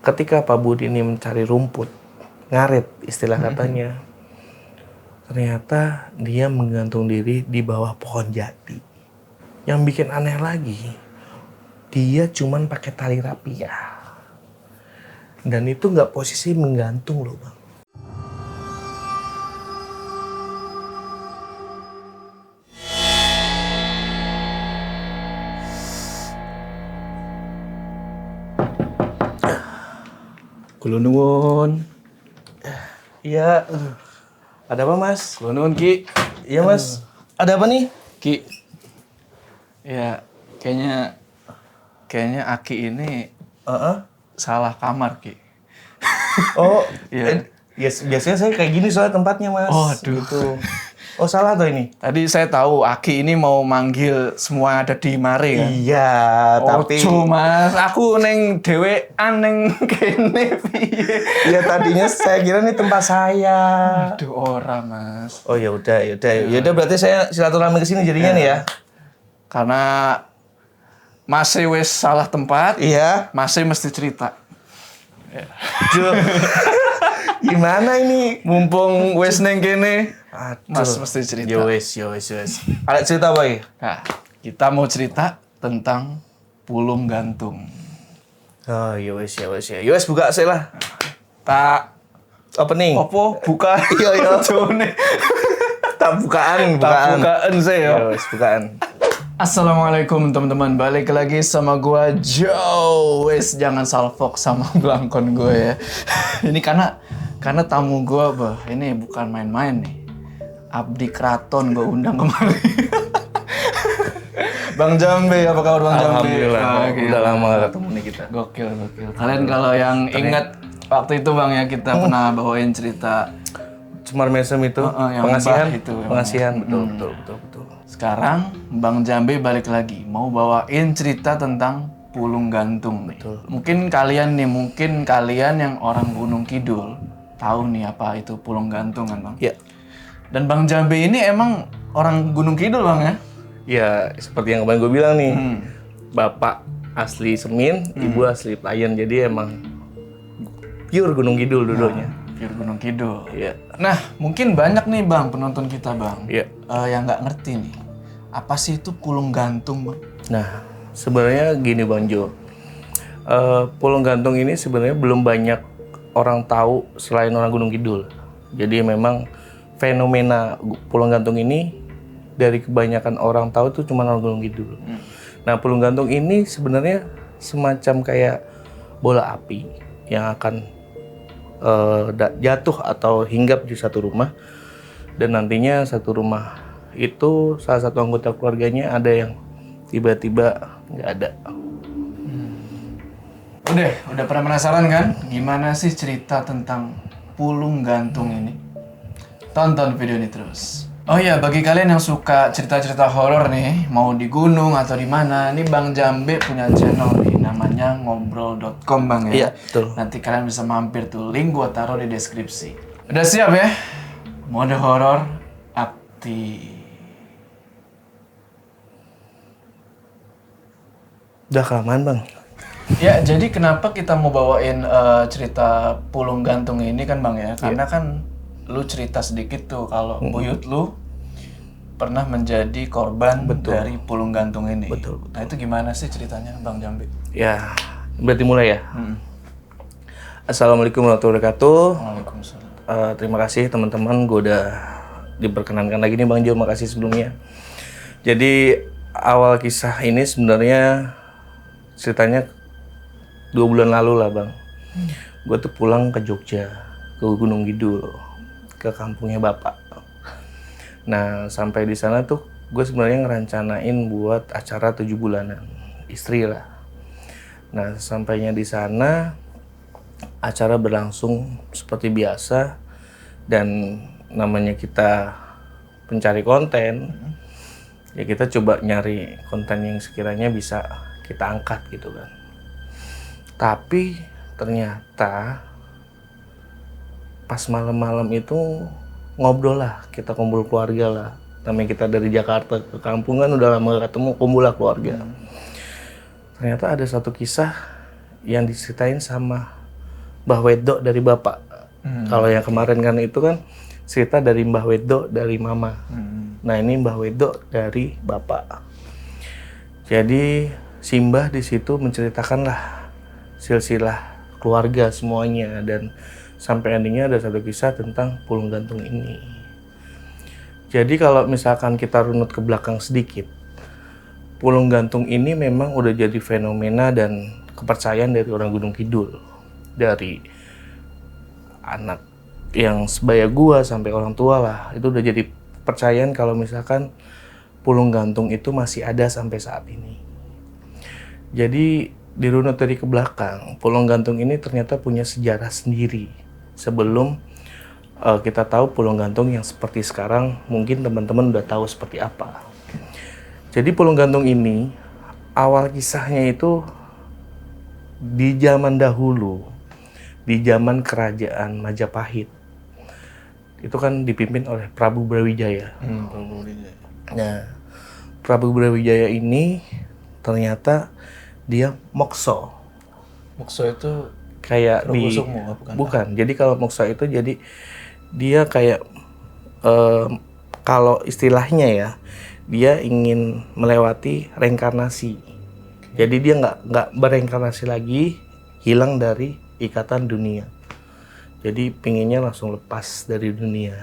ketika Pak Budi ini mencari rumput, ngarit istilah katanya, ternyata dia menggantung diri di bawah pohon jati. Yang bikin aneh lagi, dia cuman pakai tali rapia. Dan itu nggak posisi menggantung loh Bang. Kula nuwun. Iya. Ada apa Mas? Kula nuwun Ki. Iya Mas. Ada apa nih? Ki. Ya, kayaknya Aki ini salah kamar, Ki. Oh, Iya. yes, biasanya saya kayak gini soalnya tempatnya Mas. Oh, aduh. Gitu. Oh, salah tuh ini? Tadi saya tahu Aki ini mau manggil semua ada di mare kan. Iya, tapi... Ojo Mas, aku neng dhewean neng kene piye. Ya tadinya saya kira ini tempat saya. Aduh, ora Mas. Oh ya udah. Berarti saya silaturahmi ke sini jadinya nih ya. Karena masih wis salah tempat, Iya. masih mesti cerita. Duh. Gimana ini? Mumpung wis neng kene, Aduh. Mas mesti cerita. Yo wes. Ada cerita apa ya? Nah, kita mau cerita tentang pulung gantung. Oh, ya wes. Ya wes buka sih lah. Tak Opening. opo buka Iya. jone. Tak bukaan. Bukaan sih ya. Ya wes bukaan. Assalamualaikum teman-teman, balik lagi sama gua Joe. Wes jangan salfok sama belangkon gue ya. Ini karena tamu gua, ini bukan main-main nih. Abdi Kraton gue undang kemarin. Bang Jambe, apa kabar Bang Jambe? Alhamdulillah. Gila. Udah lama gak ketemu nih kita. Gokil. Kalian kalau yang ingat waktu itu Bang ya, kita pernah bawain cerita Cemar Mesem itu, yang pengasihan. bah itu, yang Pengasihan, betul. Sekarang Bang Jambe balik lagi mau bawain cerita tentang pulung gantung nih. Betul. Mungkin kalian yang orang Gunung Kidul tahu nih apa itu pulung gantung kan Bang? Ya. Dan Bang Jambe ini emang orang Gunung Kidul Bang ya? Ya, seperti yang kemarin gue bilang nih. Bapak asli Semin, ibu asli Playen. Jadi emang pure Gunung Kidul dulunya. Pure Gunung Kidul. Iya. Nah, mungkin banyak nih Bang penonton kita Bang. Iya. Yang nggak ngerti nih. Apa sih itu pulung gantung Bang? Nah, sebenarnya gini Bang Jo. Pulung gantung ini sebenarnya belum banyak orang tahu selain orang Gunung Kidul. Jadi memang fenomena pulung gantung ini dari kebanyakan orang tahu tuh cuma orang Gunung Kidul. Nah, pulung gantung ini sebenarnya semacam kayak bola api yang akan jatuh atau hinggap di satu rumah, dan nantinya satu rumah itu salah satu anggota keluarganya ada yang tiba-tiba nggak ada. Udah pernah penasaran kan? Gimana sih cerita tentang pulung gantung ini? Tonton video ini terus. Oh iya, bagi kalian yang suka cerita-cerita horor nih, mau di gunung atau di mana, ini Bang Jambe punya channel nih, namanya ngobrol.com Bang ya. Iya, betul. Nanti kalian bisa mampir tuh, link gua taruh di deskripsi. Udah siap ya? Mode horor aktif. Udah kelamaan Bang. Ya, jadi kenapa kita mau bawain cerita pulung gantung ini kan Bang ya? Karena kan lu cerita sedikit tuh kalau buyut lu pernah menjadi korban dari pulung gantung ini. Betul. Nah itu gimana sih ceritanya Bang Jambe? Ya, berarti mulai ya. Assalamualaikum warahmatullahi wabarakatuh. Waalaikumsalam. Terima kasih teman-teman, gue udah diperkenankan lagi nih Bang Jo, makasih sebelumnya. Jadi awal kisah ini sebenarnya ceritanya 2 bulan lalu lah Bang. Gue tuh pulang ke Jogja, ke Gunung Kidul, ke kampungnya Bapak. Nah sampai di sana tuh gue sebenarnya ngerencanain buat acara 7 bulanan istri lah. Nah sampainya di sana acara berlangsung seperti biasa, dan namanya kita pencari konten, ya kita coba nyari konten yang sekiranya bisa kita angkat gitu kan. Tapi ternyata pas malam-malam itu ngobrol lah, kita kumpul keluarga lah. Namanya kita dari Jakarta ke kampung kan udah lama gak ketemu, kumpul lah keluarga. Ternyata ada satu kisah yang diceritain sama Mbah Wedok dari bapak. Kalau yang kemarin kan itu kan cerita dari Mbah Wedok dari mama. Nah ini Mbah Wedok dari bapak. Jadi Simbah di situ menceritakanlah silsilah keluarga semuanya dan sampai endingnya ada satu kisah tentang pulung gantung ini. Jadi kalau misalkan kita runut ke belakang sedikit, pulung gantung ini memang udah jadi fenomena dan kepercayaan dari orang Gunung Kidul. Dari anak yang sebaya gua sampai orang tua lah, itu udah jadi kepercayaan kalau misalkan pulung gantung itu masih ada sampai saat ini. Jadi dirunut dari ke belakang, pulung gantung ini ternyata punya sejarah sendiri. Sebelum kita tahu pulung gantung yang seperti sekarang, mungkin teman-teman udah tahu seperti apa. Jadi pulung gantung ini, awal kisahnya itu di zaman dahulu, di zaman kerajaan Majapahit. Itu kan dipimpin oleh Prabu Brawijaya. Nah, Prabu Brawijaya ini ternyata dia mokso. Mokso itu Kayak di bukan. Jadi kalau mokso itu jadi dia kayak kalau istilahnya ya, dia ingin melewati reinkarnasi. Jadi dia nggak bereinkarnasi lagi, hilang dari ikatan dunia. Jadi pinginnya langsung lepas dari dunia.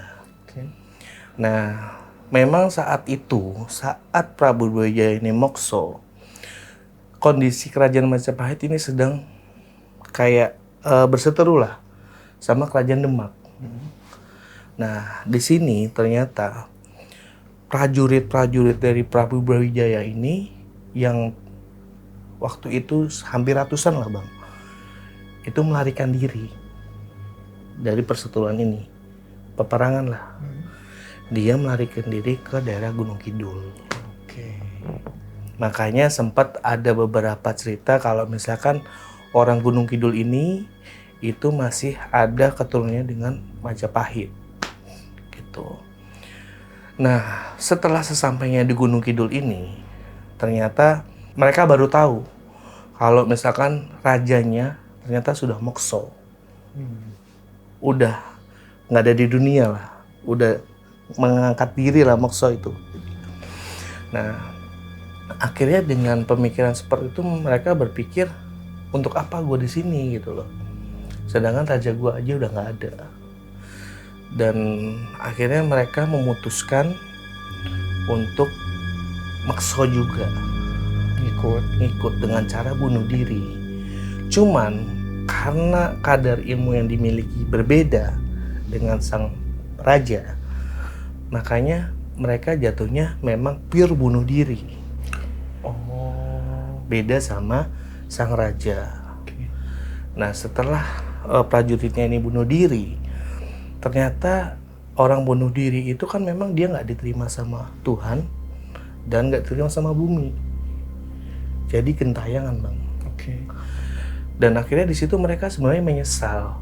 Nah, memang saat itu, saat Prabu Brawijaya ini mokso, kondisi kerajaan Majapahit ini sedang kayak berseteru lah sama kerajaan Demak. Nah, di sini ternyata prajurit-prajurit dari Prabu Brawijaya ini yang waktu itu hampir ratusan lah bang, itu melarikan diri dari perseteruan ini, peperangan lah. Dia melarikan diri ke daerah Gunung Kidul. Makanya sempat ada beberapa cerita kalau misalkan orang Gunung Kidul ini itu masih ada keturunannya dengan Majapahit gitu. Nah, setelah sesampainya di Gunung Kidul ini, ternyata mereka baru tahu kalau misalkan rajanya ternyata sudah mokso. Udah nggak ada di dunia lah, udah mengangkat diri lah mokso itu. Nah, akhirnya dengan pemikiran seperti itu mereka berpikir, untuk apa gue di sini gitu loh, sedangkan raja gue aja udah nggak ada. Dan akhirnya mereka memutuskan untuk makso juga ngikut dengan cara bunuh diri. Cuman karena kadar ilmu yang dimiliki berbeda dengan sang raja, makanya mereka jatuhnya memang pure bunuh diri. Beda sama sang raja. Nah, setelah prajuritnya ini bunuh diri, ternyata orang bunuh diri itu kan memang dia nggak diterima sama Tuhan dan nggak diterima sama bumi. Jadi gentayangan bang. Dan akhirnya di situ mereka sebenarnya menyesal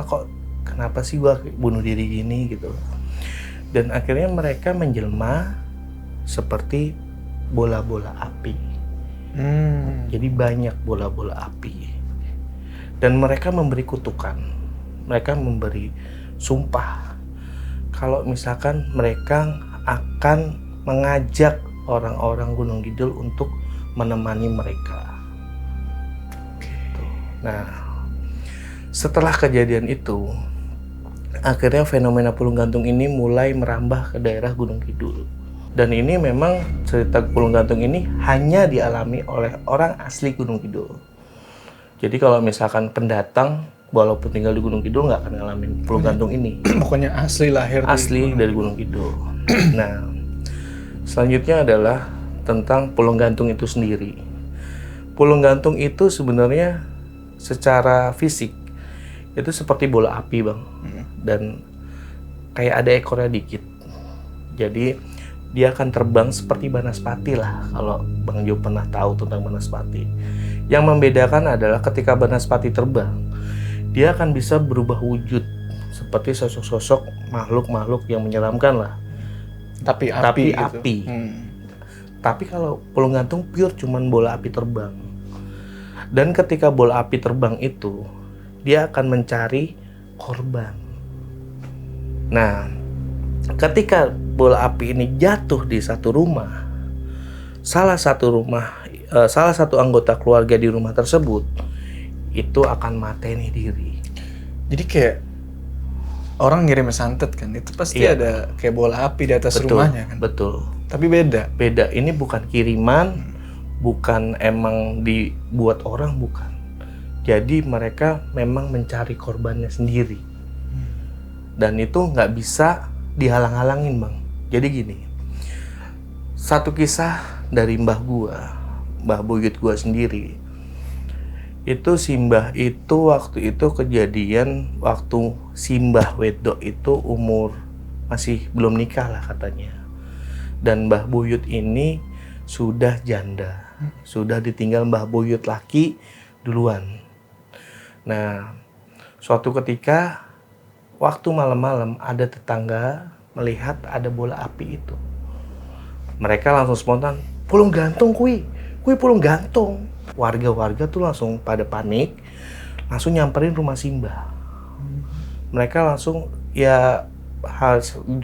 kok kenapa sih gua bunuh diri gini gitu. Dan akhirnya mereka menjelma seperti bola-bola api. Jadi banyak bola-bola api. Dan mereka memberi kutukan. Mereka memberi sumpah kalau misalkan mereka akan mengajak orang-orang Gunung Kidul untuk menemani mereka. Gitu. Nah, setelah kejadian itu, akhirnya fenomena pulung gantung ini mulai merambah ke daerah Gunung Kidul. Dan ini memang cerita pulung gantung ini hanya dialami oleh orang asli Gunung Kidul. Jadi kalau misalkan pendatang walaupun tinggal di Gunung Kidul nggak akan ngalamin pulung gantung ini. Pokoknya asli lahir asli dari Gunung Kidul. Nah, selanjutnya adalah tentang pulung gantung itu sendiri. Pulung gantung itu sebenarnya secara fisik itu seperti bola api bang, dan kayak ada ekornya dikit. Jadi dia akan terbang seperti banaspati lah, kalau Bang Jo pernah tahu tentang banaspati. Yang membedakan adalah ketika banaspati terbang, dia akan bisa berubah wujud seperti sosok-sosok makhluk-makhluk yang menyeramkan lah. Tapi gitu. api. Tapi kalau pulung gantung pure cuman bola api terbang. Dan ketika bola api terbang itu, dia akan mencari korban. Nah, ketika bola api ini jatuh di satu rumah, salah satu anggota keluarga di rumah tersebut itu akan mateni diri. Jadi kayak orang ngirim santet kan, itu pasti Iya. ada kayak bola api di atas rumahnya kan. Betul. Tapi beda. Beda, ini bukan kiriman, bukan emang dibuat orang, bukan. Jadi mereka memang mencari korbannya sendiri. Dan itu nggak bisa dihalang-halangin, Bang. Jadi gini, satu kisah dari mbah buyut gua sendiri. Itu Simbah itu waktu itu kejadian waktu Simbah wedok itu umur masih belum nikah lah katanya. Dan mbah buyut ini sudah janda, sudah ditinggal mbah buyut laki duluan. Nah, suatu ketika waktu malam-malam ada tetangga melihat ada bola api itu. Mereka langsung spontan, pulung gantung kui pulung gantung. Warga-warga tuh langsung pada panik, langsung nyamperin rumah Simbah. Mereka langsung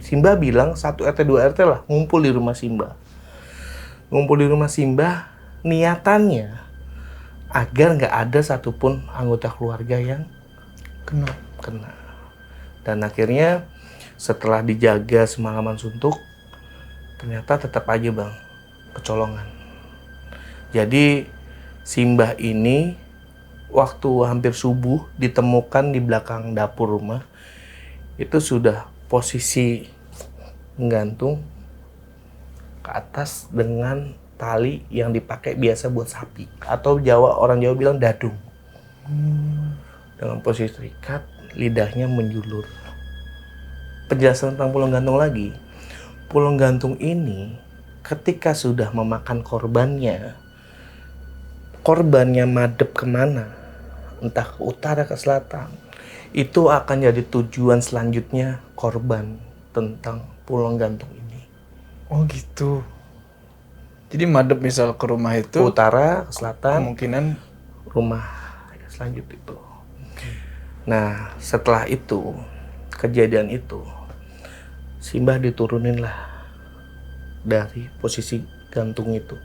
Simbah bilang 1 RT 2 RT lah ngumpul di rumah Simbah. Ngumpul di rumah Simbah niatannya agar nggak ada satupun anggota keluarga yang kena. Dan akhirnya setelah dijaga semalaman suntuk, ternyata tetap aja, Bang, kecolongan. Jadi Simbah ini waktu hampir subuh ditemukan di belakang dapur rumah, itu sudah posisi menggantung ke atas dengan tali yang dipakai biasa buat sapi, atau orang Jawa bilang dadung. Dengan posisi terikat, lidahnya menjulur. Penjelasan tentang pulung gantung lagi. Pulung gantung ini ketika sudah memakan korbannya madep kemana, entah ke utara ke selatan, itu akan jadi tujuan selanjutnya korban tentang pulung gantung ini. Oh gitu. Jadi madep misal ke rumah itu, Utara ke selatan, kemungkinan rumah selanjutnya itu. Nah, setelah itu, kejadian itu, Simbah diturunin lah dari posisi gantung itu,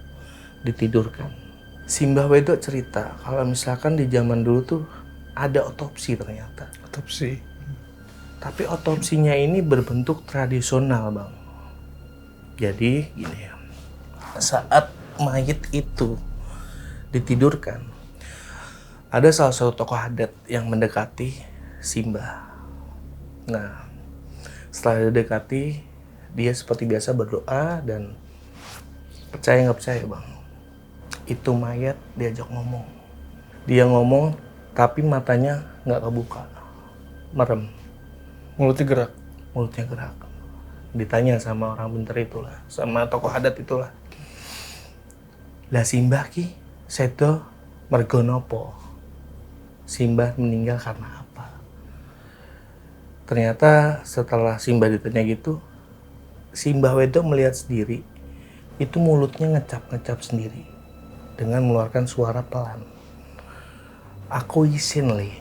ditidurkan. Simbah wedok cerita kalau misalkan di zaman dulu tuh ada otopsi ternyata. otopsi. Tapi otopsinya ini berbentuk tradisional, Bang. Jadi gini ya, saat mayit itu ditidurkan, ada salah satu tokoh adat yang mendekati Simbah. Nah, setelah didekati, dia seperti biasa berdoa dan percaya nggak percaya, Bang, itu mayat diajak ngomong. Dia ngomong tapi matanya nggak kebuka, merem, Mulutnya gerak. mulutnya gerak. Ditanya sama orang pintar itulah, sama tokoh adat itulah, lah Simbah ki sedo mergo nopo? Simbah meninggal karena apa? Ternyata setelah Simbah ditanya gitu, Simbah wedok melihat sendiri, itu mulutnya ngecap-ngecap sendiri dengan mengeluarkan suara pelan. Aku izin le,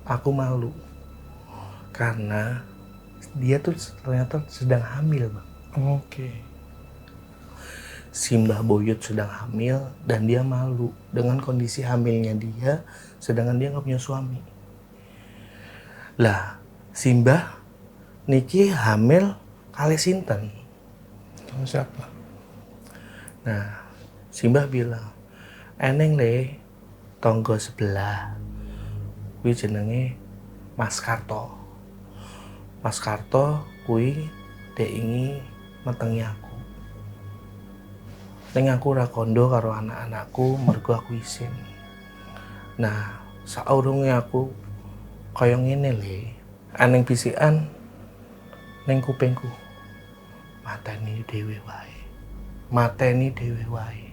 aku malu, karena dia tuh ternyata sedang hamil, Bang. Oke. Simbah buyut sedang hamil dan dia malu dengan kondisi hamilnya dia, sedangkan dia nggak punya suami. Lah, Simbah niki hamil kali sinten. Sama siapa? Nah, Simbah bilang, eneng le, tonggo sebelah, kuwi jenenge Mas Karto. Mas Karto kuwi deingi metengi aku. Ning aku ora kondo karo anak-anakku mergo aku isin. Nah, saurunge aku kaya ngene le, aneng bisikan ning kupingku. Mateni dhewe wae. Mateni dhewe wae.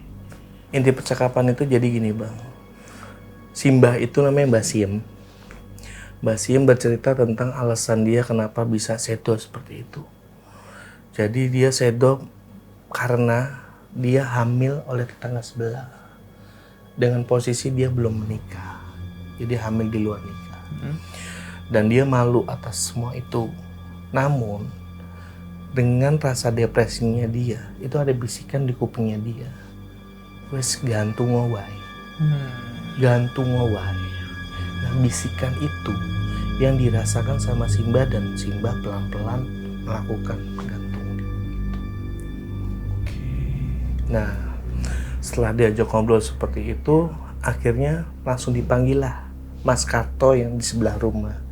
Inti percakapan itu jadi gini, Bang. Simbah itu namanya Mbah Siem. Mbah Siem bercerita tentang alasan dia kenapa bisa sedo seperti itu. Jadi dia sedo karena dia hamil oleh tetangga sebelah. Dengan posisi dia belum menikah. jadi hamil di luar nikah. Dan dia malu atas semua itu. Namun dengan rasa depresinya dia, itu ada bisikan di kupingnya dia, wes gantung wae, gantung wae. Nah bisikan itu yang dirasakan sama Simba, dan Simba pelan-pelan melakukan gantung itu. Nah setelah diajak ngobrol seperti itu, akhirnya langsung dipanggil lah Mas Karto yang di sebelah rumah.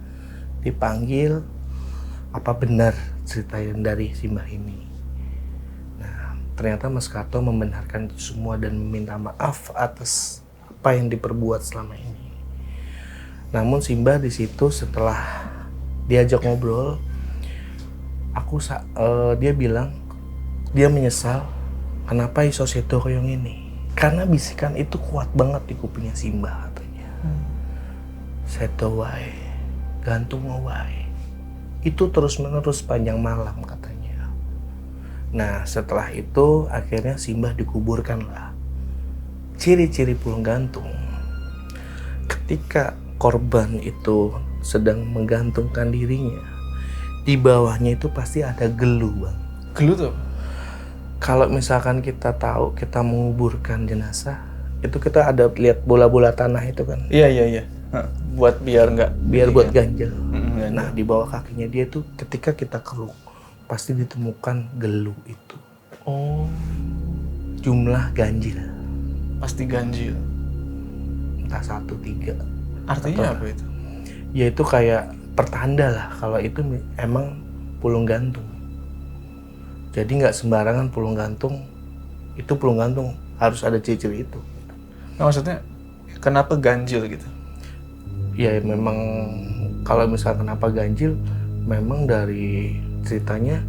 Dipanggil, apa benar cerita yang dari Simba ini. Nah ternyata Mas Karto membenarkan itu semua dan meminta maaf atas apa yang diperbuat selama ini. Namun Simba di situ setelah diajak ngobrol, dia bilang dia menyesal kenapa iso sedo koyong ini. Karena bisikan itu kuat banget di kupingnya Simba katanya. Sedo wae, gantung wae. Itu terus-menerus panjang malam katanya. Nah setelah itu akhirnya Simba dikuburkan lah. Ciri-ciri pulung gantung, ketika korban itu sedang menggantungkan dirinya, di bawahnya itu pasti ada gelu, Bang. Gelu tuh? Kalau misalkan kita tahu kita menguburkan jenazah, itu kita ada lihat bola-bola tanah itu kan. Iya. Buat biar buat ganjel. ganjel. Nah di bawah kakinya dia tuh ketika kita keruk pasti ditemukan gelu itu. Oh, Jumlah ganjil pasti ganjil. entah 1, 3. Artinya apa itu? Ya itu kayak pertanda lah kalau itu emang pulung gantung. Jadi nggak sembarangan pulung gantung. Itu pulung gantung harus ada ciri-ciri itu. Nah, maksudnya kenapa ganjil gitu? Ya memang kalau misalkan kenapa ganjil, memang dari ceritanya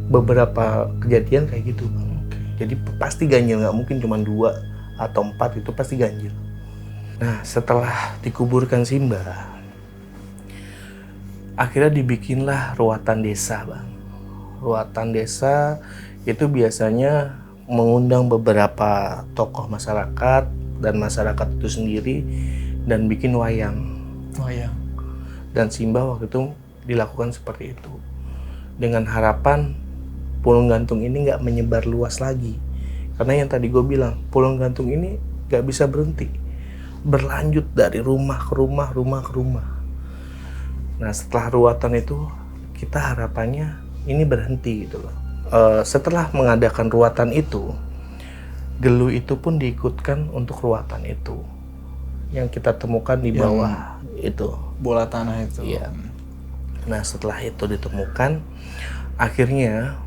beberapa kejadian kayak gitu, Bang. Jadi pasti ganjil, nggak mungkin cuma 2 atau 4, itu pasti ganjil. Nah setelah dikuburkan Simba, akhirnya dibikinlah ruatan desa, Bang. Ruatan desa itu biasanya mengundang beberapa tokoh masyarakat dan masyarakat itu sendiri dan bikin wayang. Wayang. Dan Simba waktu itu dilakukan seperti itu dengan harapan pulung gantung ini nggak menyebar luas lagi, karena yang tadi gue bilang pulung gantung ini nggak bisa berhenti, berlanjut dari rumah ke rumah, rumah ke rumah. Nah setelah ruatan itu kita harapannya ini berhenti gitu loh. Setelah mengadakan ruatan itu, gelu itu pun diikutkan untuk ruatan itu yang kita temukan di bawah itu Bola tanah itu. iya. Nah setelah itu ditemukan, akhirnya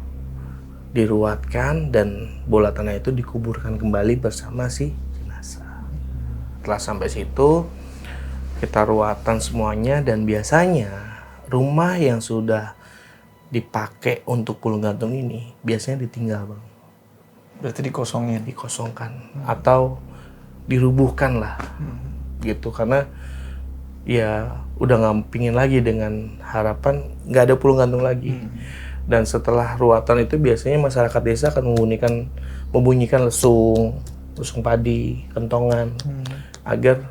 diruatkan dan bola tanah itu dikuburkan kembali bersama si jenazah. Setelah sampai situ kita ruatan semuanya, dan biasanya rumah yang sudah dipakai untuk pulung gantung ini biasanya ditinggal, Bang. Berarti dikosongin. Dikosongkan atau dirubuhkan lah gitu, karena ya udah nggak pingin lagi dengan harapan nggak ada pulung gantung lagi. Dan setelah ruatan itu biasanya masyarakat desa akan membunyikan lesung padi, kentongan agar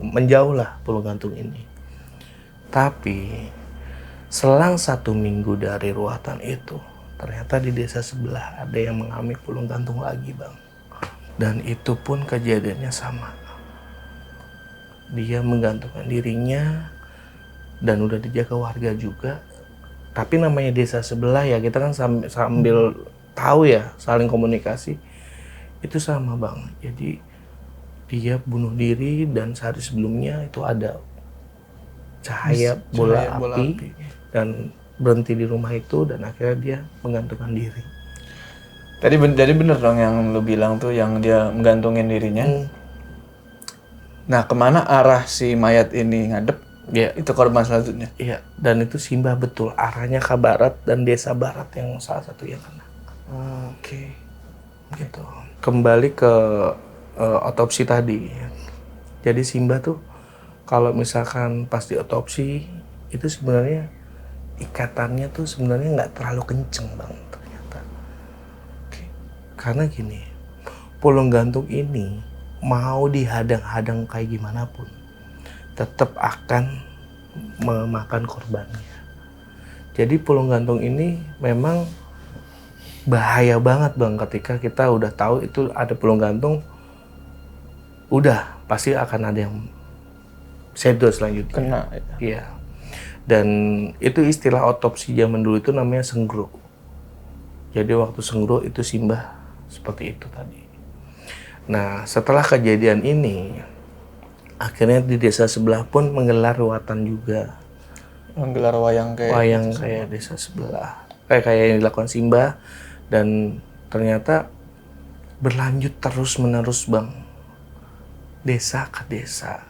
menjauh lah pulung gantung ini. Tapi selang 1 minggu dari ruatan itu, ternyata di desa sebelah ada yang mengalami pulung gantung lagi, Bang. Dan itu pun kejadiannya sama. Dia menggantungkan dirinya dan udah dijaga warga juga. Tapi namanya desa sebelah ya, kita kan sambil tahu ya, saling komunikasi. Itu sama, Bang. Jadi dia bunuh diri dan sehari sebelumnya itu ada cahaya bola api dan berhenti di rumah itu, dan akhirnya dia menggantungkan diri. Tadi bener dong yang lu bilang tuh, yang dia menggantungin dirinya. Nah, kemana arah si mayat ini ngadep? Ya, itu korban selanjutnya. Iya, dan itu Simba betul arahnya ke barat dan desa barat yang salah satu yang kena. Oke. Gitu. Kembali ke otopsi tadi. Jadi Simba tuh kalau misalkan pas diotopsi itu sebenarnya ikatannya tuh sebenarnya nggak terlalu kenceng, Bang, ternyata. Karena gini, pulung gantung ini mau dihadang-hadang kayak gimana pun, tetap akan memakan korbannya. Jadi pulung gantung ini memang bahaya banget Bang, ketika kita udah tahu itu ada pulung gantung, udah pasti akan ada yang sedo selanjutnya. Kena. Iya. Dan itu istilah otopsi zaman dulu itu namanya senggro. Jadi waktu senggro itu Simbah seperti itu tadi. Nah, setelah kejadian ini, akhirnya di desa sebelah pun menggelar ruatan juga. Menggelar wayang Kayak desa sebelah. Kayak yang dilakukan Simbah. Dan ternyata berlanjut terus-menerus Bang. Desa ke desa.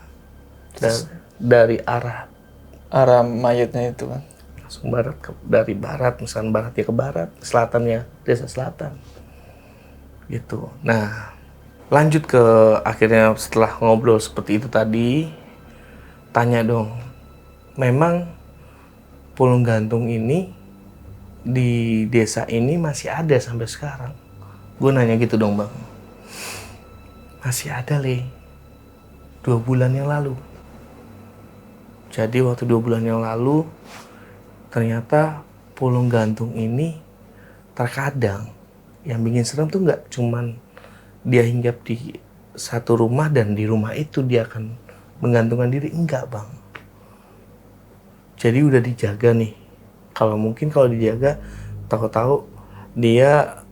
Dari arah mayatnya itu kan. langsung dari barat, misalkan baratnya ke barat, selatannya desa selatan. Gitu. Nah, lanjut ke akhirnya setelah ngobrol seperti itu tadi, tanya dong, memang pulung gantung ini di desa ini masih ada sampai sekarang? Gue nanya gitu dong Bang. Masih ada 2 bulan yang lalu. Jadi waktu 2 bulan yang lalu, ternyata pulung gantung ini terkadang yang bikin serem tuh nggak cuman dia hinggap di satu rumah dan di rumah itu dia akan menggantungkan diri, enggak Bang. Jadi udah dijaga nih. Kalau dijaga, tahu-tahu dia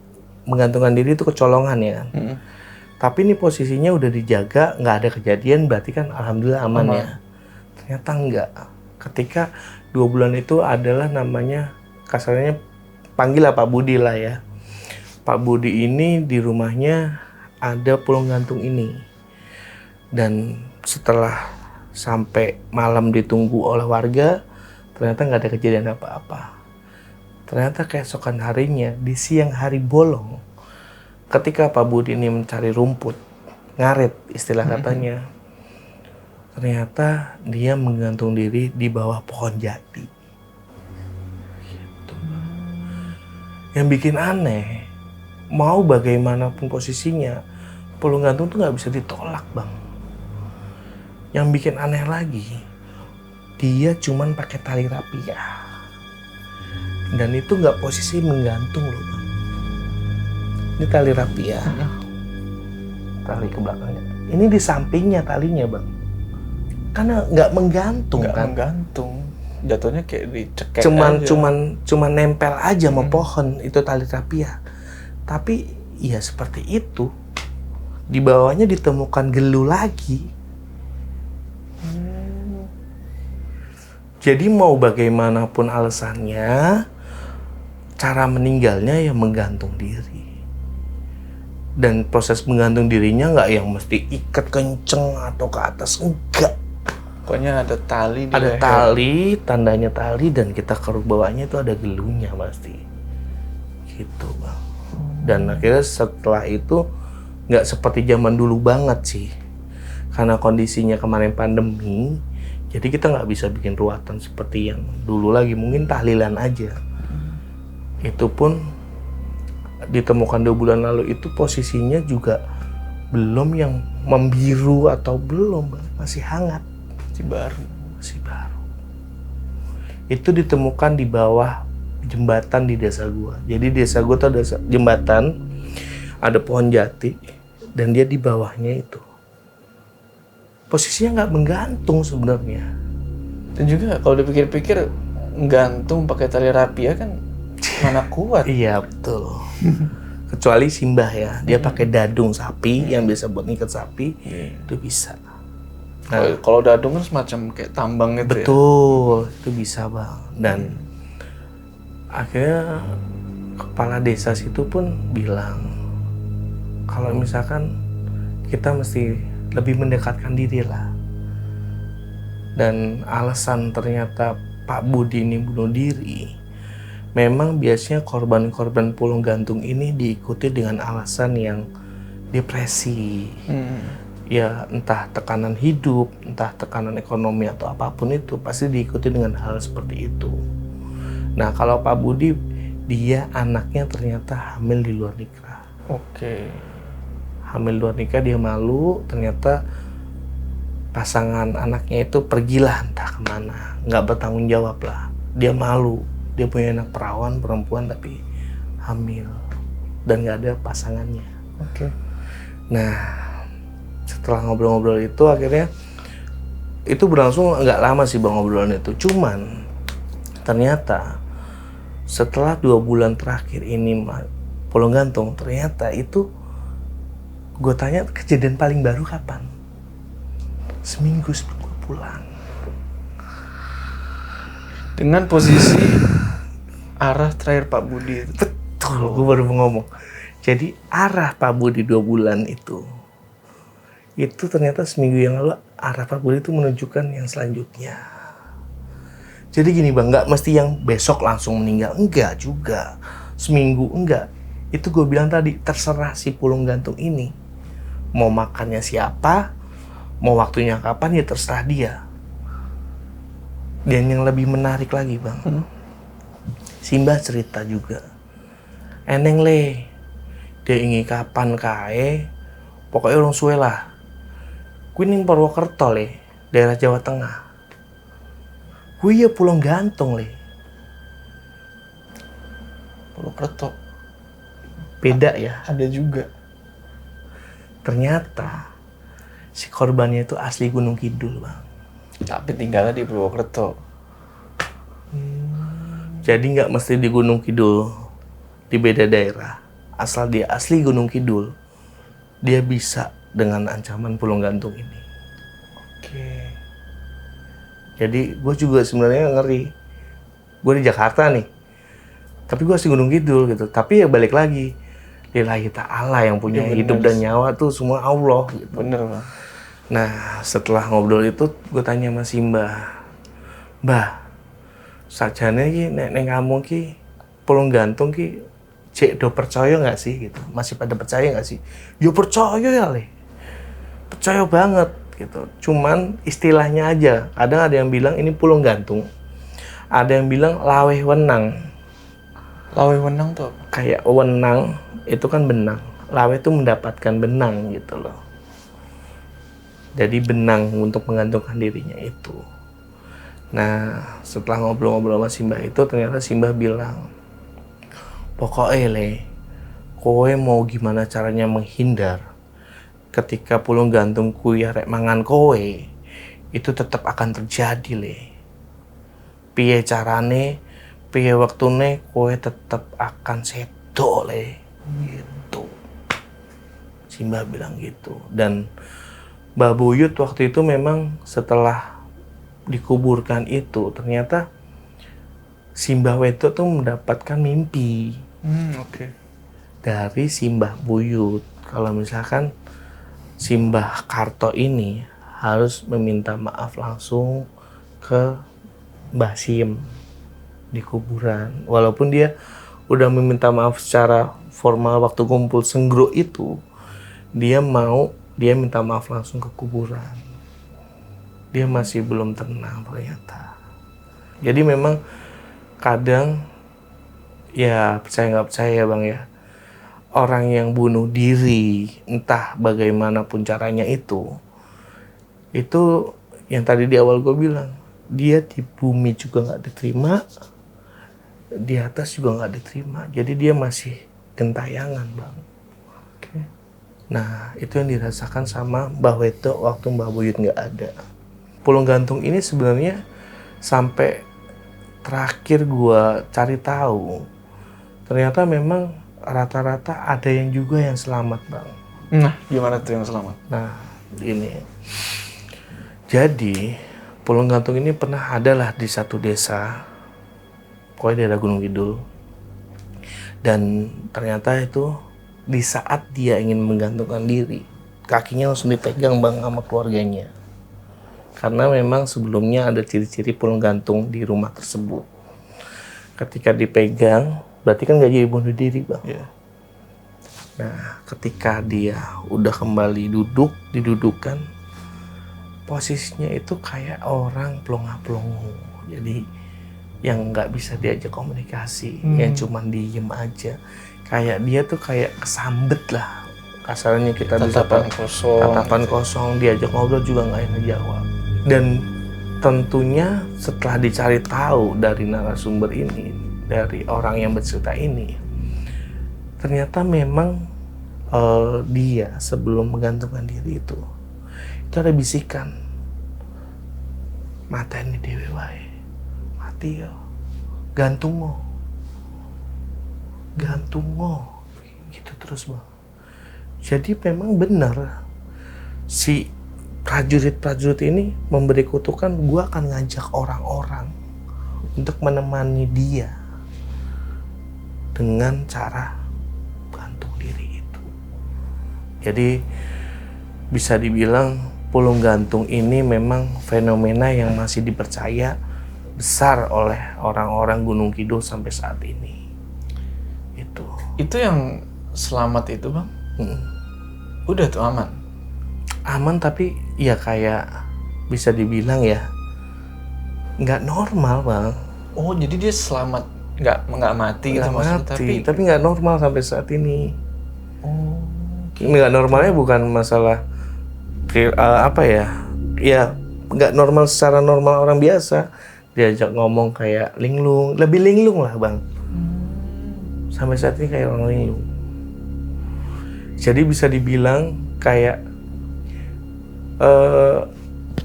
menggantungkan diri itu kecolongan ya kan. Tapi ini posisinya udah dijaga, nggak ada kejadian, berarti kan alhamdulillah aman ya. Ternyata enggak. Ketika 2 bulan itu adalah namanya, kasarnya panggil Pak Budi lah ya. Pak Budi ini di rumahnya ada pulung gantung ini. Dan setelah sampai malam ditunggu oleh warga, ternyata nggak ada kejadian apa-apa. Ternyata keesokan harinya, di siang hari bolong, ketika Pak Budi ini mencari rumput, ngarit istilah katanya, ternyata dia menggantung diri di bawah pohon jati. Gitu. Yang bikin aneh, mau bagaimanapun posisinya, pulung gantung tuh nggak bisa ditolak Bang. Yang bikin aneh lagi, dia cuman pakai tali rapiah. Dan itu nggak posisi menggantung loh Bang. Ini tali rapiah. Tali ke belakangnya. Ini di sampingnya talinya Bang. Karena nggak menggantung Nggak kan. menggantung. Jatuhnya kayak dicekek cuman nempel aja sama pohon itu tali rapiah. Tapi ya seperti itu. Di bawahnya ditemukan gelu lagi. Jadi mau bagaimanapun alasannya, cara meninggalnya ya menggantung diri. Dan proses menggantung dirinya nggak yang mesti ikat kenceng atau ke atas, enggak. Pokoknya ada tali. Ada tali, tandanya tali, dan kita ke bawahnya itu ada gelunya pasti. Gitu Bang. Dan akhirnya setelah itu nggak seperti zaman dulu banget sih. Karena kondisinya kemarin pandemi, jadi kita nggak bisa bikin ruatan seperti yang dulu lagi, mungkin tahlilan aja. Itu pun ditemukan 2 bulan lalu itu posisinya juga belum yang membiru atau belum, masih hangat, masih baru. Itu ditemukan di bawah jembatan di desa gua. Jadi desa gua tuh ada jembatan, ada pohon jati, dan dia di bawahnya itu. Posisinya nggak menggantung sebenarnya. Dan juga kalau dipikir-pikir gantung pakai tali rapiah kan mana kuat. Iya betul. Kecuali Simbah ya, dia pakai dadung sapi yang biasa buat ngikat sapi, itu bisa. Nah, Kalau dadung kan semacam kayak tambang gitu. betul, itu bisa Bang. Dan akhirnya kepala desa situ pun bilang kalau misalkan kita mesti lebih mendekatkan diri lah. Dan alasan ternyata Pak Budi ini bunuh diri, memang biasanya korban-korban pulung gantung ini diikuti dengan alasan yang depresi. Ya entah tekanan hidup, entah tekanan ekonomi atau apapun itu, pasti diikuti dengan hal seperti itu. Nah kalau Pak Budi, dia anaknya ternyata hamil di luar nikah. Oke. Hamil luar nikah, dia malu, ternyata pasangan anaknya itu pergilah entah kemana, nggak bertanggung jawab lah. Dia malu, dia punya anak perawan perempuan tapi hamil dan nggak ada pasangannya. Oke. Nah, setelah ngobrol-ngobrol itu akhirnya itu berlangsung nggak lama sih bang ngobrolan itu. Cuman ternyata setelah 2 bulan terakhir ini pulang gantung, ternyata itu gue tanya kejadian paling baru kapan? Seminggu sebelum gue pulang. Dengan posisi arah terakhir Pak Budi itu. Betul, gue baru mau ngomong. Jadi arah Pak Budi 2 bulan itu ternyata seminggu yang lalu arah Pak Budi itu menunjukkan yang selanjutnya. Jadi gini bang, nggak mesti yang besok langsung meninggal, enggak juga. Seminggu enggak. Itu gue bilang tadi, terserah si pulung gantung ini. Mau makannya siapa, mau waktunya kapan ya terserah dia. Dan yang lebih menarik lagi bang, Simbah cerita juga. Eneng le, dia ingin kapan kae, pokoknya orang suwe lah. Kuning Purwokerto le, daerah Jawa Tengah. Gue ya pulang gantung le. Purwokerto. Beda ya. Ada juga. Ternyata si korbannya itu asli Gunung Kidul bang. Tapi tinggalnya di Purwokerto. Jadi nggak mesti di Gunung Kidul, di beda daerah. Asal dia asli Gunung Kidul, dia bisa dengan ancaman pulung gantung ini. Oke. Jadi gue juga sebenarnya ngeri. Gue di Jakarta nih, tapi gue asli Gunung Kidul gitu. Tapi ya balik lagi, lillahi ta'ala yang punya Ya, hidup dan nyawa tuh semua Allah. Gitu. Bener bang. Nah setelah ngobrol itu, gue tanya sama Simbah, Mbah, sajane ki nek kamu ki pulung gantung ki cek do percaya nggak sih gitu, masih pada percaya nggak sih? Yo percaya ya le, percaya banget gitu. Cuman istilahnya aja, kadang ada yang bilang ini pulung gantung, ada yang bilang laweh wenang. Laweh wenang tuh apa? Kayak wenang itu kan benang, laweh itu mendapatkan benang gitu loh. Jadi benang untuk menggantungkan dirinya itu. Nah, setelah ngobrol-ngobrol sama Simbah itu, ternyata Simbah bilang, pokoknya le, kowe mau gimana caranya menghindar ketika pulung gantung kuya rek mangan kowe, itu tetap akan terjadi le. Piye carane, piye waktune, kowe tetap akan sedo le. Gitu. Simbah bilang gitu. Dan Mbah Buyut waktu itu memang setelah dikuburkan itu ternyata Simbah Wedo tuh mendapatkan mimpi Oke. dari Simbah Buyut kalau misalkan Simbah Karto ini harus meminta maaf langsung ke Mbah Sim di kuburan, walaupun dia udah meminta maaf secara formal waktu kumpul senggro itu, dia minta maaf langsung ke kuburan. Dia masih belum tenang ternyata. Jadi memang kadang ya percaya nggak percaya bang ya, orang yang bunuh diri entah bagaimanapun caranya itu yang tadi di awal gue bilang, dia di bumi juga nggak diterima, di atas juga nggak diterima. Jadi dia masih gentayangan bang. Oke. Nah itu yang dirasakan sama Mbah Wedo waktu Mbah Buyut nggak ada. Pulung gantung ini sebenarnya sampai terakhir gua cari tahu, ternyata memang rata-rata ada yang juga yang selamat bang. Nah, gimana tuh yang selamat? Nah ini, jadi pulung gantung ini pernah adalah di satu desa, pokoknya daerah Gunung Kidul, dan ternyata itu di saat dia ingin menggantungkan diri, kakinya langsung dipegang bang sama keluarganya. Karena memang sebelumnya ada ciri-ciri pulung gantung di rumah tersebut. Ketika dipegang, berarti kan nggak jadi bunuh diri bang. Yeah. Nah, ketika dia udah kembali didudukan, posisinya itu kayak orang pelongo-pelongo. Jadi yang nggak bisa diajak komunikasi, yang cuman diem aja. Kayak dia tuh kayak kesambet lah, kasarnya kita bisa Tatapan kosong. tatapan kosong, diajak ngobrol juga nggak enak jawab. Dan tentunya setelah dicari tahu dari narasumber ini, dari orang yang bercerita ini, ternyata memang dia sebelum menggantungkan diri itu ada bisikan, mateni dewe wae, mati yo, gantung gitu terus bang. Jadi memang benar si prajurit ini memberi kutukan, gue akan ngajak orang-orang untuk menemani dia dengan cara gantung diri itu. Jadi bisa dibilang pulung gantung ini memang fenomena yang masih dipercaya besar oleh orang-orang Gunung Kidul sampai saat ini. Itu yang selamat itu bang? Udah tuh aman? Aman, tapi ya kayak bisa dibilang ya nggak normal bang. Oh jadi dia selamat, nggak mati gitu maksudnya? Tapi nggak normal sampai saat ini. Oh. Nggak normalnya bukan masalah apa ya nggak normal secara normal orang biasa. Diajak ngomong kayak linglung, lebih linglung lah bang. Sampai saat ini kayak orang linglung. Jadi bisa dibilang kayak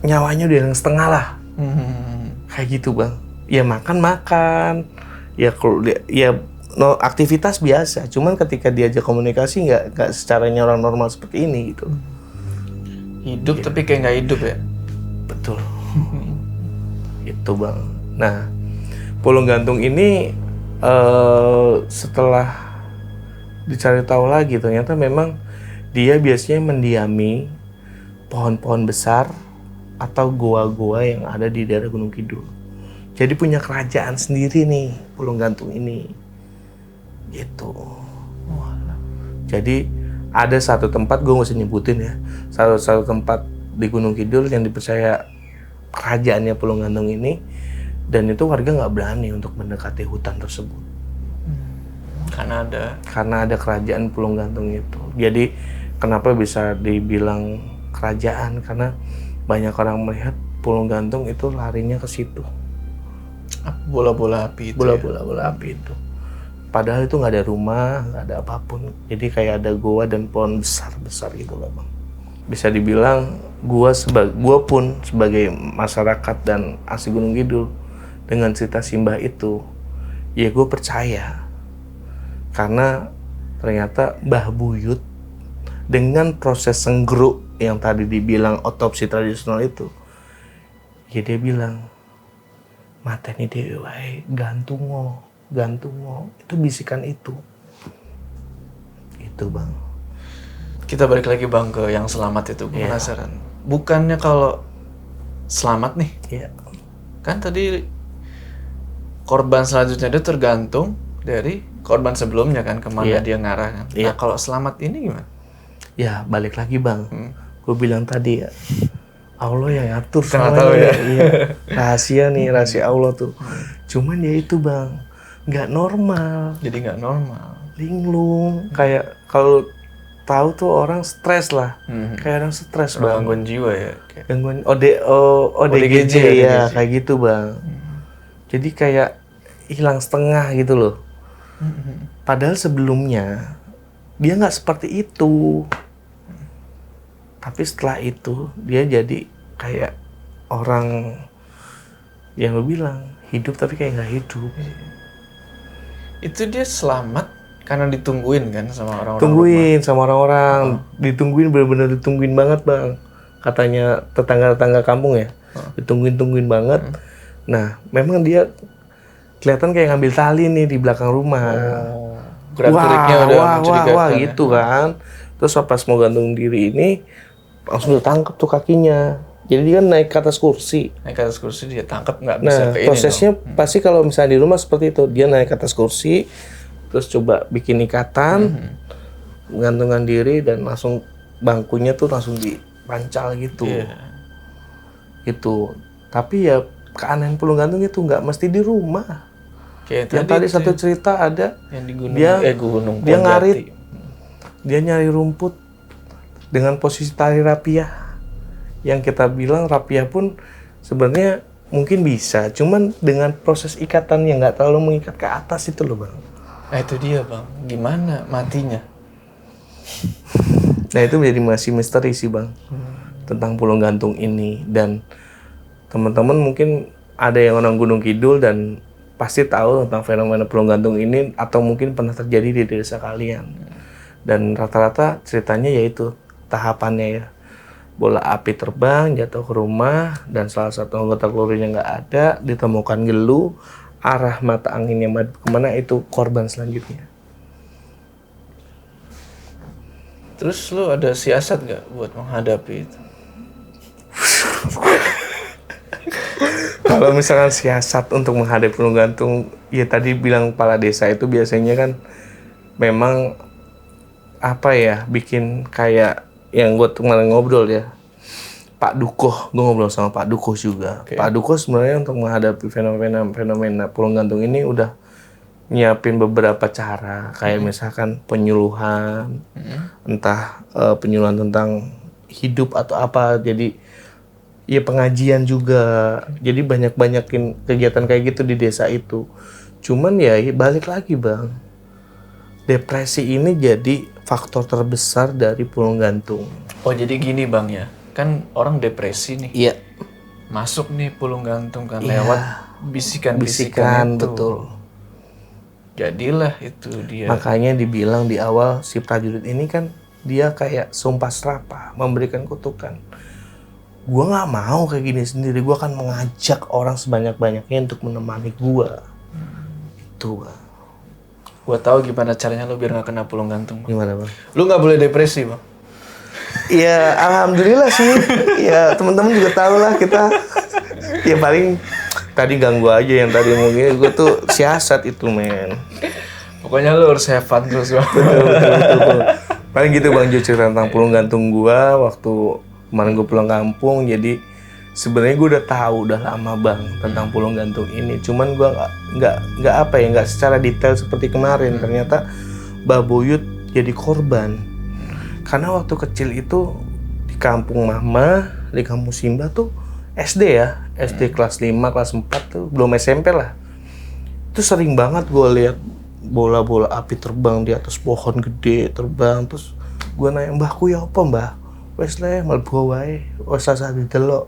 nyawanya udah yang setengah lah. Kayak gitu bang. Ya makan, ya aktivitas biasa. Cuman ketika diajak komunikasi nggak secaranya orang normal seperti ini gitu. Hidup tapi kayak nggak hidup ya? Betul. Itu bang. Nah, pulung gantung ini setelah dicari tahu lagi ternyata memang dia biasanya mendiami pohon-pohon besar atau goa-goa yang ada di daerah Gunung Kidul. Jadi punya kerajaan sendiri nih pulung gantung ini. Gitu. Jadi ada satu tempat, gue nggak usah nyebutin ya, satu tempat di Gunung Kidul yang dipercaya kerajaannya pulung gantung ini, dan itu warga nggak berani untuk mendekati hutan tersebut. Karena ada kerajaan pulung gantung itu. Jadi kenapa bisa dibilang kerajaan? Karena banyak orang melihat pulung gantung itu larinya ke situ. Bola-bola api itu. Bola api itu. Padahal itu nggak ada rumah, nggak ada apapun. Jadi kayak ada goa dan pohon besar gitu lah bang. Bisa dibilang gua pun sebagai masyarakat dan asli Gunung Kidul dengan cerita Simbah itu, ya gue percaya. Karena ternyata Mbah Buyut dengan proses senggruk yang tadi dibilang otopsi tradisional itu, ya dia bilang, mateni dewe wae, gantungo, itu bisikan itu bang. Kita balik lagi bang ke yang selamat itu, gue penasaran. Bukannya kalau selamat nih, kan tadi korban selanjutnya dia tergantung dari korban sebelumnya kan, kemana dia ngarah kan. Nah kalau selamat ini gimana? Ya balik lagi bang, gue bilang tadi ya, Allah yang ngatur semuanya. Ya. Iya. Rahasia Allah tuh. Cuman ya itu bang, nggak normal. Jadi nggak normal. Linglung, kayak kalau tahu tuh orang stres lah, kayak orang stres bang. Gangguan jiwa ya. Gangguan ODGJ ya, kayak gitu bang. Jadi kayak hilang setengah gitu loh. Padahal sebelumnya dia nggak seperti itu. Tapi setelah itu dia jadi kayak orang yang lo bilang hidup tapi kayak nggak hidup. Itu dia selamat karena ditungguin kan sama orang-orang. Tungguin sama orang-orang, ditungguin bener-bener ditungguin banget bang. Katanya tetangga-tetangga kampung ya, ditungguin banget. Nah memang dia kelihatan kayak ngambil tali nih di belakang rumah. Gerak-geriknya udah mencurigakan gitu kan. Terus pas mau gantung diri ini langsung ditangkap tuh kakinya. Jadi dia kan naik ke atas kursi. Naik ke atas kursi dia tangkap nggak bisa ke ini. Prosesnya pasti kalau misalnya di rumah seperti itu, dia naik ke atas kursi, terus coba bikin ikatan, gantungan diri dan langsung bangkunya tuh langsung dipancal gitu. Gitu. Tapi ya keanehan pulung gantung itu nggak mesti di rumah. Yang tadi satu cerita ada yang di gunung, dia gunung dia ngarit, dia nyari rumput dengan posisi tali rapia yang kita bilang rapia pun sebenarnya mungkin bisa, cuman dengan proses ikatan yang nggak terlalu mengikat ke atas itu loh bang. Nah itu dia bang, gimana matinya? Nah itu menjadi masih misteri sih bang tentang pulung gantung ini. Dan teman-teman mungkin ada yang orang Gunung Kidul dan pasti tahu tentang fenomena pulung gantung ini, atau mungkin pernah terjadi di desa kalian. Dan rata-rata ceritanya yaitu tahapannya ya, bola api terbang jatuh ke rumah dan salah satu anggota keluarganya nggak ada, ditemukan gelu, arah mata anginnya kemana itu korban selanjutnya. Terus lu ada siasat gak buat menghadapi itu? Kalau misalkan siasat untuk menghadapi pulung gantung, ya tadi bilang kepala desa itu biasanya kan memang apa ya, bikin kayak yang gue kemarin ngobrol ya, Pak Dukuh, gue ngobrol sama Pak Dukuh juga. Okay. Pak Dukuh sebenarnya untuk menghadapi fenomena pulung gantung ini udah nyiapin beberapa cara, kayak misalkan penyuluhan, entah penyuluhan tentang hidup atau apa, jadi ya pengajian juga, jadi banyakin kegiatan kayak gitu di desa itu. Cuman ya balik lagi bang, depresi ini jadi faktor terbesar dari pulung gantung. Oh jadi gini bang ya, kan orang depresi nih, Iya. masuk nih pulung gantung kan Iya. lewat bisikan-bisikan itu. Betul. Jadilah itu dia. Makanya dibilang di awal si prajurit ini kan dia kayak sumpah serapah, memberikan kutukan. Gua nggak mau kayak gini sendiri, gua akan mengajak orang sebanyak-banyaknya untuk menemani gua. Itu bang. Gua tahu gimana caranya lu biar nggak kena pulung gantung bang. Gimana bang? Lu nggak boleh depresi bang. Ya alhamdulillah sih, ya teman-teman juga tahu lah kita. Ya paling tadi ganggu aja yang tadi mungkin gue tuh siasat itu men. Pokoknya lu harus have fun terus bang. Betul. Paling gitu bang Jo cerita tentang pulung gantung gua waktu kemarin gue pulang kampung. Jadi sebenarnya gue udah tahu udah lama bang tentang pulung gantung ini. Cuman gue nggak apa ya, nggak secara detail seperti kemarin. Ternyata Mbah Buyut jadi korban karena waktu kecil itu di kampung Mama, di kampung Simba tuh SD ya, SD kelas 5, kelas 4 tuh, belum SMP lah. Itu sering banget gue lihat bola-bola api terbang di atas pohon gede terbang. Terus gue nanya, mbahku ya apa mbah? Wes le, mlebu wae, wes asa didelok.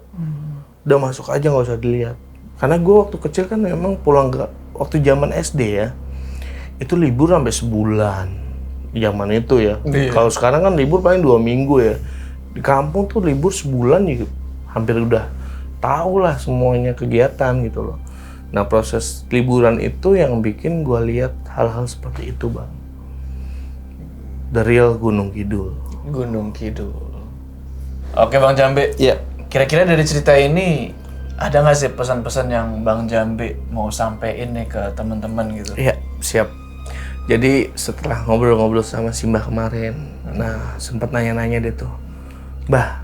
Udah masuk aja nggak usah dilihat. Karena gue waktu kecil kan memang pulang waktu zaman SD ya, itu libur sampai sebulan. Zaman itu ya. Iya. Kalau sekarang kan libur paling 2 minggu ya. Di kampung tuh libur sebulan ya, hampir udah tahu lah semuanya kegiatan gitu loh. Nah proses liburan itu yang bikin gue lihat hal-hal seperti itu bang. The real Gunung Kidul. Gunung Kidul. Oke bang Jambe. Iya. Kira-kira dari cerita ini ada nggak sih pesan-pesan yang bang Jambe mau sampein nih ke teman-teman gitu? Iya siap. Jadi setelah ngobrol-ngobrol sama si Mbah kemarin, nah sempat nanya-nanya deh tuh, Mbah,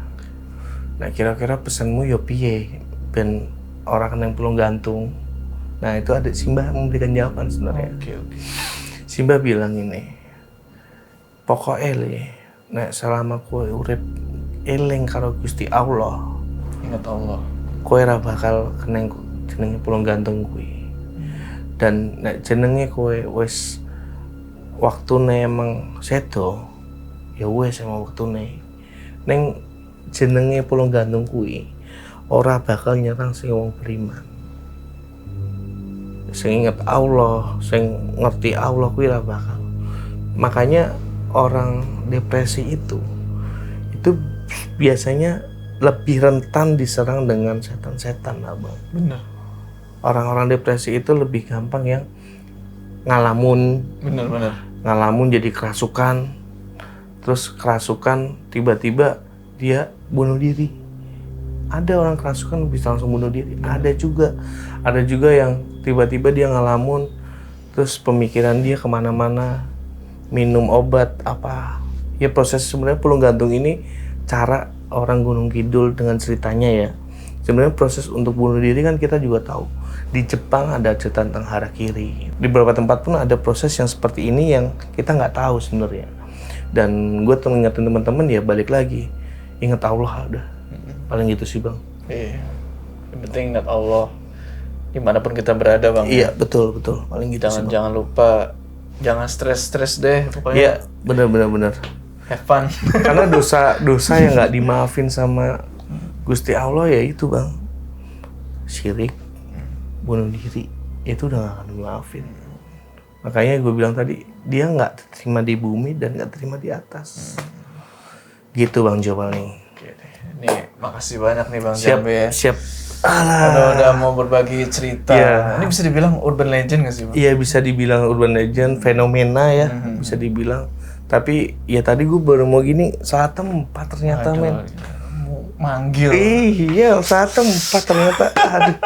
nah kira-kira pesanmu yo piye ben orang yang pulung gantung. Nah itu ada si Mbah memberikan jawaban sebenarnya. Oke. Si Mbah bilang ini, pokoknya le, nek selama kowe urip eling karo Gusti Allah, Ingat Allah. kowe ora bakal kena jenenge pulung gantung kuwi. Dan nek jenenge kowe wis waktune emang sedo, ya wis emang waktune. Neng jenenge pulung gantung kuwi ora bakal nyerang sing wong beriman. Sing inget Allah, sing ngerti Allah kuwi ora bakal. Makanya orang depresi itu biasanya lebih rentan diserang dengan setan-setan lah bang. Bener. Orang-orang depresi itu lebih gampang yang ngalamun jadi kerasukan, terus kerasukan tiba-tiba dia bunuh diri. Ada orang kerasukan bisa langsung bunuh diri. Ada juga yang tiba-tiba dia ngalamun, terus pemikiran dia kemana-mana, minum obat apa. Ya proses sebenarnya pulung gantung ini cara orang Gunung Kidul dengan ceritanya ya. Sebenarnya proses untuk bunuh diri kan kita juga tahu. Di Jepang ada cerita tentang harakiri. Di beberapa tempat pun ada proses yang seperti ini yang kita nggak tahu sebenarnya. Dan gue tuh ngingetin teman-teman ya balik lagi, ingat Allah udah. Paling gitu sih bang. Iya. Yang penting ingat Allah dimanapun kita berada bang. Iya betul paling gitu. Jangan lupa, jangan stres deh pokoknya. Iya benar. Have fun. Karena dosa yang nggak dimaafin sama Gusti Allah ya itu bang, syirik, bunuh diri, itu udah gak akan dimaafin. Makanya gue bilang tadi, dia nggak terima di bumi dan nggak terima di atas. Gitu bang jawabannya. Nih makasih banyak nih bang Siap, Jambe ya. siap. Udah mau berbagi cerita. Iya. Ini bisa dibilang urban legend gak sih bang? Iya bisa dibilang urban legend, fenomena ya, bisa dibilang. Tapi ya tadi gue baru mau gini, salah tempat ternyata men. Manggil. Iya, salah tempat ternyata. Aduh.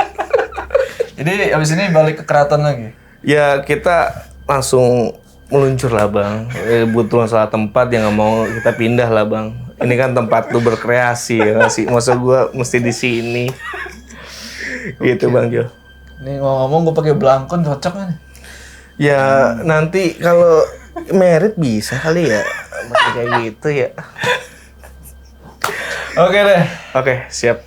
Jadi abis ini balik ke keraton lagi? Ya kita langsung meluncur lah bang. Butuh masalah tempat yang nggak mau kita pindah lah bang. Ini kan tempat lu berkreasi ya nggak sih. Masa gue mesti di sini. Gitu bang Jo. Nih ngomong gue pakai belangkon cocok kan? Ya nanti kalau merit bisa kali ya. Masih kayak gitu ya. Oke deh. Oke siap.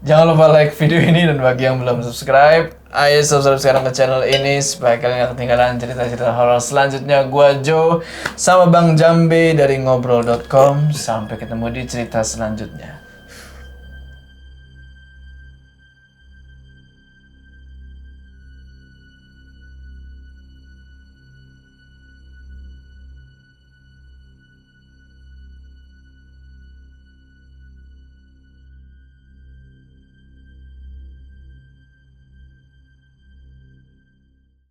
Jangan lupa like video ini dan bagi yang belum subscribe, ayo subscribe sekarang ke channel ini supaya kalian gak ketinggalan cerita-cerita horor selanjutnya. Gua Joe sama Bang Jambe dari ngobrol.com. Sampai ketemu di cerita selanjutnya.